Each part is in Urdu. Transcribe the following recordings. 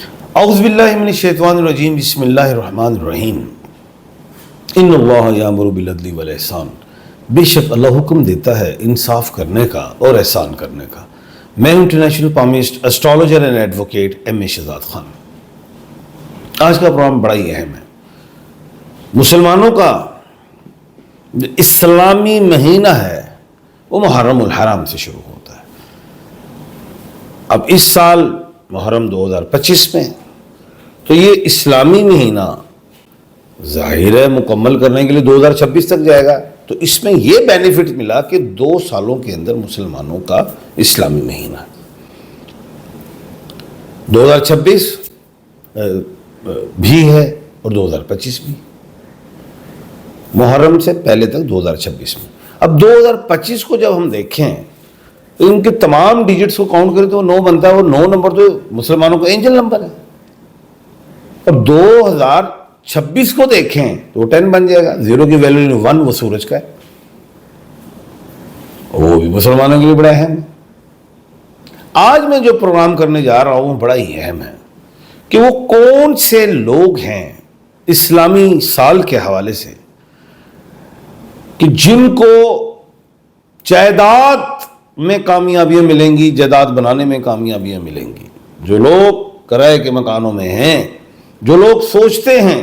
اعوذ باللہ من الشیطان الرجیم بسم اللہ الرحمن الرحیم ان اللہ یامر بالعدل والاحسان، بے شک اللہ حکم دیتا ہے انصاف کرنے کا اور احسان کرنے کا۔ میں ہوں international palmist astrologer and advocate M A Shahzad Khan. آج کا پروگرام بڑا ہی اہم ہے۔ مسلمانوں کا جو اسلامی مہینہ ہے وہ محرم الحرام سے شروع ہوتا ہے۔ اب اس سال محرم 2025 میں تو یہ اسلامی مہینہ ظاہر ہے مکمل کرنے کے لیے 2026 تک جائے گا، تو اس میں یہ بینیفٹ ملا کہ 2 سالوں کے اندر مسلمانوں کا اسلامی مہینہ 2026 بھی ہے اور 2025 بھی، محرم سے پہلے تک 2026 میں۔ اب 2025 کو جب ہم دیکھیں تو ان کے تمام ڈیجٹس کو کاؤنٹ کریں تو وہ 9 بنتا ہے، اور 9 نمبر تو مسلمانوں کا اینجل نمبر ہے۔ اب 2026 کو دیکھیں تو وہ 10 بن جائے گا، 0 کی ویلیو 1 وہ سورج کا ہے، وہ بھی مسلمانوں کے لیے بڑا اہم ہے۔ آج میں جو پروگرام کرنے جا رہا ہوں وہ بڑا ہی اہم ہے کہ وہ کون سے لوگ ہیں اسلامی سال کے حوالے سے کہ جن کو جائیداد میں کامیابیاں ملیں گی، جائیداد بنانے میں کامیابیاں ملیں گی۔ جو لوگ کرائے کے مکانوں میں ہیں، جو لوگ سوچتے ہیں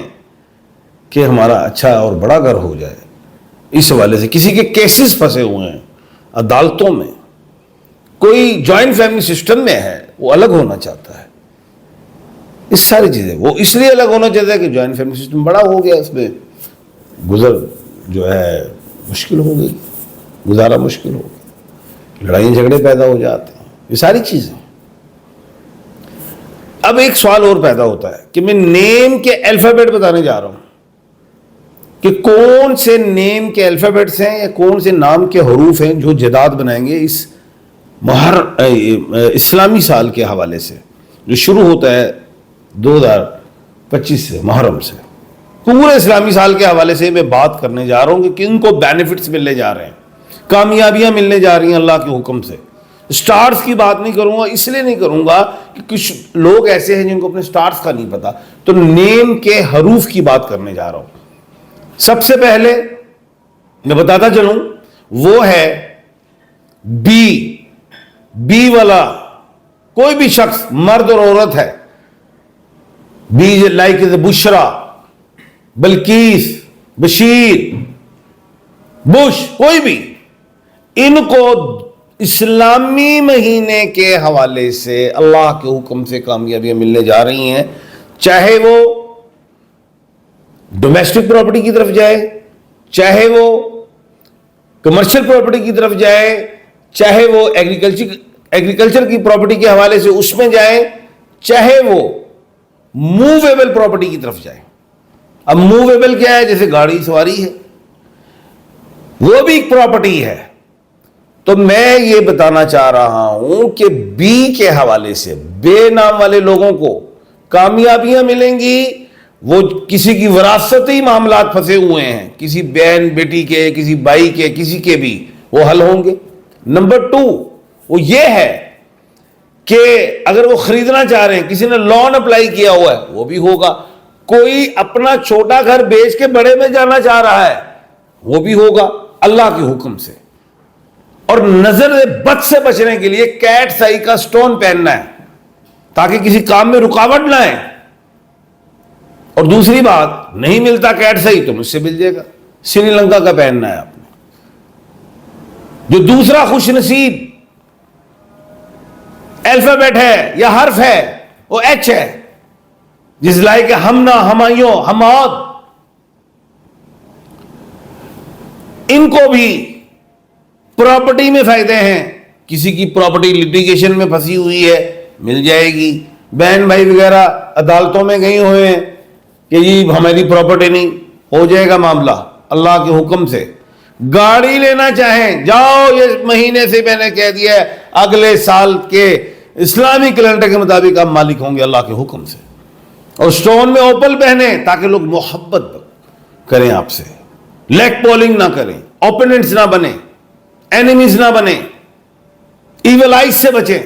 کہ ہمارا اچھا اور بڑا گھر ہو جائے، اس حوالے سے کسی کے کیسز پھنسے ہوئے ہیں عدالتوں میں، کوئی جوائنٹ فیملی سسٹم میں ہے، وہ الگ ہونا چاہتا ہے، اس ساری چیزیں وہ اس لیے الگ ہونا چاہتا ہے کہ جوائنٹ فیملی سسٹم بڑا ہو گیا، اس میں گزر جو ہے مشکل ہو گئی، گزارا مشکل ہو گیا، لڑائیاں جھگڑے پیدا ہو جاتے ہیں، یہ ساری چیزیں۔ اب ایک سوال اور پیدا ہوتا ہے کہ میں نیم کے الفابیٹ بتانے جا رہا ہوں کہ کون سے نیم کے الفابیٹس ہیں یا کون سے نام کے حروف ہیں جو جائیداد بنائیں گے اس اسلامی سال کے حوالے سے جو شروع ہوتا ہے 2025 سے، محرم سے۔ پورے اسلامی سال کے حوالے سے میں بات کرنے جا رہا ہوں کہ کن کو بینیفٹس ملنے جا رہے ہیں، کامیابیاں ملنے جا رہی ہیں اللہ کے حکم سے۔ سٹارز کی بات نہیں کروں گا، اس لیے نہیں کروں گا کہ کچھ لوگ ایسے ہیں جن کو اپنے سٹارز کا نہیں پتا، تو نیم کے حروف کی بات کرنے جا رہا ہوں۔ سب سے پہلے میں بتاتا چلوں وہ ہے بی والا کوئی بھی شخص، مرد اور عورت ہے، be like Bushra, Bilqis, Bashir, Bush, کوئی بھی، ان کو اسلامی مہینے کے حوالے سے اللہ کے حکم سے کامیابیاں ملنے جا رہی ہیں، چاہے وہ ڈومیسٹک پراپرٹی کی طرف جائے، چاہے وہ کمرشل پراپرٹی کی طرف جائے، چاہے وہ ایگریکلچر کی پراپرٹی کے حوالے سے اس میں جائے، چاہے وہ موویبل پراپرٹی کی طرف جائے۔ اب موویبل کیا ہے؟ جیسے گاڑی سواری ہے، وہ بھی ایک پراپرٹی ہے۔ تو میں یہ بتانا چاہ رہا ہوں کہ بی کے حوالے سے بے نام والے لوگوں کو کامیابیاں ملیں گی، وہ کسی کی وراثتی معاملات پھنسے ہوئے ہیں، کسی بہن بیٹی کے، کسی بھائی کے، کسی کے بھی، وہ حل ہوں گے۔ نمبر 2 وہ یہ ہے کہ اگر وہ خریدنا چاہ رہے ہیں، کسی نے لون اپلائی کیا ہوا ہے، وہ بھی ہوگا۔ کوئی اپنا چھوٹا گھر بیچ کے بڑے میں جانا چاہ رہا ہے، وہ بھی ہوگا اللہ کے حکم سے۔ اور نظر بد سے بچنے کے لیے کیٹ سائی کا سٹون پہننا ہے تاکہ کسی کام میں رکاوٹ نہ آئے۔ اور دوسری بات، نہیں ملتا کیٹ سائی تو مجھ سے مل جائے گا، سری لنکا کا پہننا ہے آپ نے۔ جو دوسرا خوش نصیب الفابیٹ ہے یا حرف ہے وہ ایچ ہے، جس لائق ہمنا، ہمایوں، ہماد، ان کو بھی پراپرٹی میں فائدے ہیں۔ کسی کی پراپرٹی لیٹیگیشن میں پھنسی ہوئی ہے، مل جائے گی۔ بہن بھائی وغیرہ عدالتوں میں گئے ہوئے ہیں کہ یہ ہماری پراپرٹی نہیں، ہو جائے گا معاملہ اللہ کے حکم سے۔ گاڑی لینا چاہیں جاؤ، یہ مہینے سے میں نے کہہ دیا ہے اگلے سال کے اسلامی کیلنڈر کے مطابق آپ مالک ہوں گے اللہ کے حکم سے۔ اور سٹون میں اوپل پہنے تاکہ لوگ محبت کریں آپ سے، لیگ پولنگ نہ کریں، اوپوننٹس نہ بنے، اینیمیز نہ بنے، ایول آئز سے بچیں۔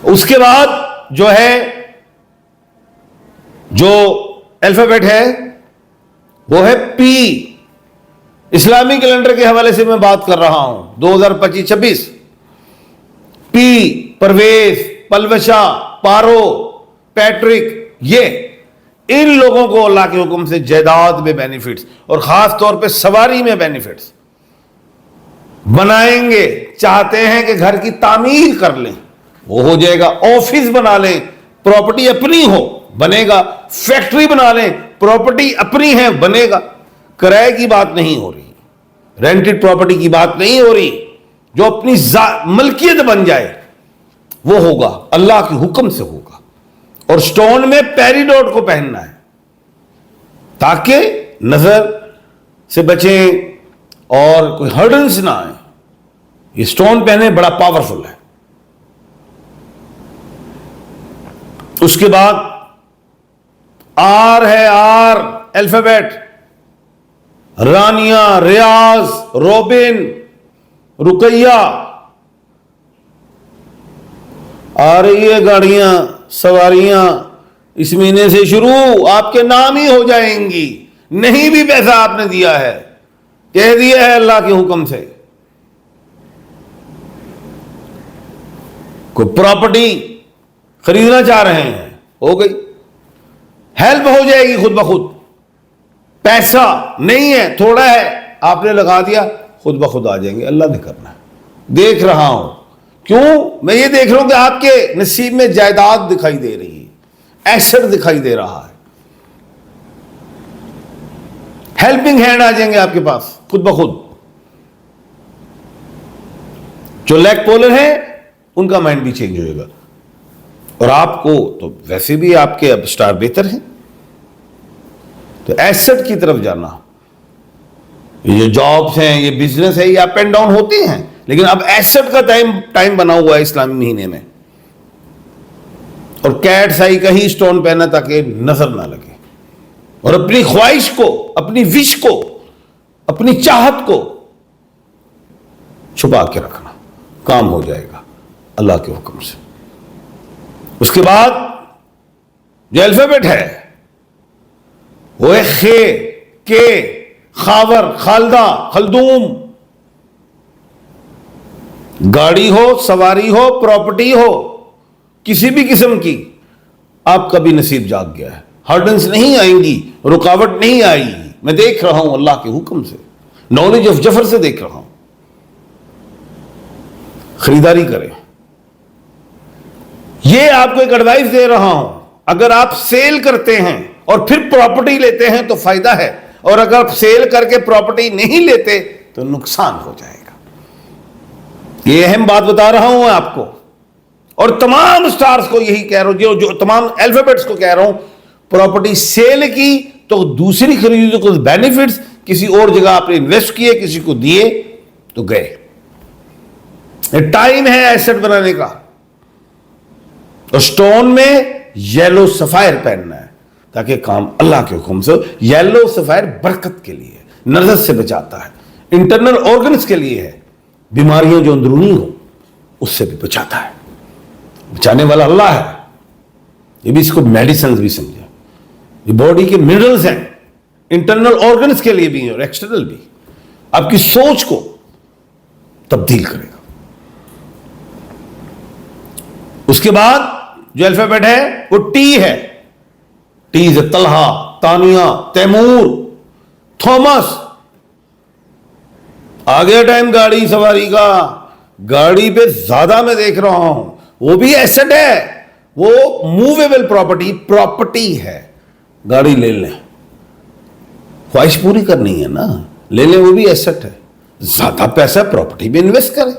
اس کے بعد جو ہے جو الفابیٹ ہے وہ ہے پی. اسلامی کیلنڈر کے حوالے سے میں بات کر رہا ہوں 2025-26. پی پرویز، پلوشا، پارو، پیٹرک، یہ ان لوگوں کو اللہ کے حکم سے جائیداد میں بینیفٹس اور خاص طور پہ سواری میں بینیفٹس بنائیں گے. چاہتے ہیں کہ گھر کی تعمیر کر لیں، وہ ہو جائے گا. آفس بنا لیں، پراپرٹی اپنی ہو، بنے گا. فیکٹری بنا لیں، پراپرٹی اپنی ہے، بنے گا. کرائے کی بات نہیں ہو رہی، رینٹڈ پراپرٹی کی بات نہیں ہو رہی. جو اپنی ملکیت بن جائے وہ ہوگا، اللہ کے حکم سے ہوگا. اور سٹون میں پیریڈوٹ کو پہننا ہے تاکہ نظر سے بچیں اور کوئی ہرڈنس نہ آئے. یہ سٹون پہنے بڑا پاورفل ہے. اس کے بعد آر ہے، R alphabet. Rania, Riaz, Robin, Ruqayya. آ رہی ہے گاڑیاں، سواریاں اس مہینے سے شروع آپ کے نام ہی ہو جائیں گی. نہیں بھی پیسہ آپ نے دیا ہے، کہہ دیا ہے اللہ کے حکم سے. کوئی پراپرٹی خریدنا چاہ رہے ہیں، ہو گئی. ہیلپ ہو جائے گی خود بخود. پیسہ نہیں ہے، تھوڑا ہے، آپ نے لگا دیا، خود بخود آ جائیں گے. اللہ نے کرنا ہے. دیکھ رہا ہوں. کیوں؟ میں یہ دیکھ رہا ہوں کہ آپ کے نصیب میں جائیداد دکھائی دے رہی ہے، ایسٹ دکھائی دے رہا ہے. ہیلپنگ ہینڈ آ جائیں گے آپ کے پاس خود بخود. جو لیگ پولر ہیں ان کا مائنڈ بھی چینج ہوئے گا. اور آپ کو تو ویسے بھی آپ کے اب سٹار بہتر ہیں، تو ایسٹ کی طرف جانا. یہ جابس ہیں، یہ بزنس ہے، یہ اپ اینڈ ڈاؤن ہوتے ہیں، لیکن اب ایسٹ کا ٹائم بنا ہوا ہے اسلامی مہینے میں. اور کیٹس آئی کا ہی سٹون پہنا تاکہ نظر نہ لگے. اور اپنی خواہش کو، اپنی وش کو، اپنی چاہت کو چھپا کے رکھنا، کام ہو جائے گا اللہ کے حکم سے. اس کے بعد جو الفابیٹ ہے وہ ہے خے، کے، خاور، خالدہ، خلدوم. گاڑی ہو، سواری ہو، پراپرٹی ہو، کسی بھی قسم کی، آپ کا بھی نصیب جاگ گیا ہے. ہرڈنس نہیں آئیں گی، رکاوٹ نہیں آئی گی. میں دیکھ رہا ہوں اللہ کے حکم سے، نالج آف جفر سے دیکھ رہا ہوں. خریداری کریں. یہ آپ کو ایک ایڈوائس دے رہا ہوں. اگر آپ سیل کرتے ہیں اور پھر پراپرٹی لیتے ہیں تو فائدہ ہے، اور اگر آپ سیل کر کے پراپرٹی نہیں لیتے تو نقصان ہو جائے گا. یہ اہم بات بتا رہا ہوں آپ کو، اور تمام سٹارز کو یہی کہہ رہا ہوں، جو تمام الفابیٹس کو کہہ رہا ہوں. پراپرٹی سیل کی تو دوسری خریدی کو بینیفٹس، کسی اور جگہ آپ نے انویسٹ کیے، کسی کو دیے تو گئے. ٹائم ہے ایسٹ بنانے کا. اور سٹون میں یلو سفائر پہننا ہے تاکہ کام اللہ کے حکم سے. یلو سفائر برکت کے لیے، نظر سے بچاتا ہے، انٹرنل آرگنز کے لیے ہے، بیماریاں جو اندرونی ہو اس سے بھی بچاتا ہے. بچانے والا اللہ ہے. یہ بھی اس کو میڈیسنز بھی سمجھا. یہ باڈی کے منرلز ہیں، انٹرنل آرگنز کے لیے بھی اور ایکسٹرنل بھی. آپ کی سوچ کو تبدیل کرے گا. اس کے بعد جو الفابیٹ ہے وہ ٹی ہے. ٹی سے طلحہ، تانیہ، تیمور، تھامس. آگے ٹائم گاڑی سواری کا. گاڑی پہ زیادہ میں دیکھ رہا ہوں، وہ بھی ایسٹ ہے، وہ موویبل پراپرٹی ہے. گاڑی لے لیں، خواہش پوری کرنی ہے نا، لے لیں، وہ بھی ایسٹ ہے. زیادہ پیسہ پراپرٹی میں انویسٹ کریں.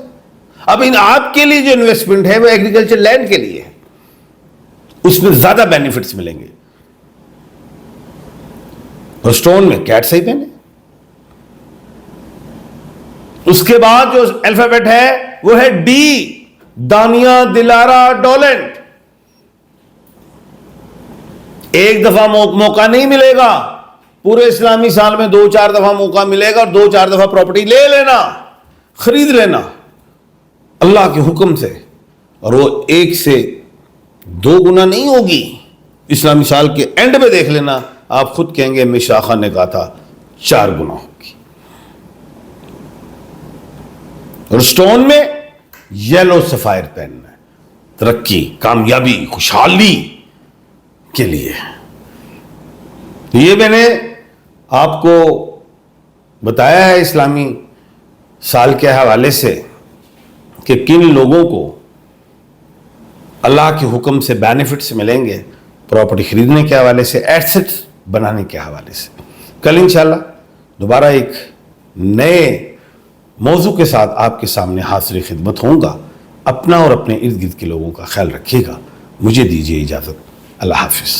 اب آپ کے لیے جو انویسٹمنٹ ہے وہ ایگریکلچر لینڈ کے لیے ہے، اس میں زیادہ بینیفٹس ملیں گے. اور سٹون میں کیٹ صحیح پہنے. اس کے بعد جو الفابیٹ ہے وہ ہے ڈی. دانیہ، دلارا، ڈولنٹ. ایک دفعہ موقع نہیں ملے گا، پورے اسلامی سال میں 2-4 دفعہ موقع ملے گا، اور 2-4 دفعہ پراپرٹی لے لینا، خرید لینا اللہ کے حکم سے. اور وہ 1 سے 2 گنا نہیں ہوگی. اسلامی سال کے اینڈ میں دیکھ لینا, آپ خود کہیں گے مشرا خان نے کہا تھا 4 گنا ہوگی. اور سٹون میں یلو سفائر پہننا ہے, ترقی, کامیابی, خوشحالی کے لیے. یہ میں نے آپ کو بتایا ہے اسلامی سال کے حوالے سے کہ کن لوگوں کو اللہ کے حکم سے بینیفٹس ملیں گے پراپرٹی خریدنے کے حوالے سے, ایسٹ بنانے کے حوالے سے. کل انشاءاللہ دوبارہ ایک نئے موضوع کے ساتھ آپ کے سامنے حاضر خدمت ہوں گا. اپنا اور اپنے ارد گرد کے لوگوں کا خیال رکھیے گا. مجھے دیجیے اجازت. اللہ حافظ.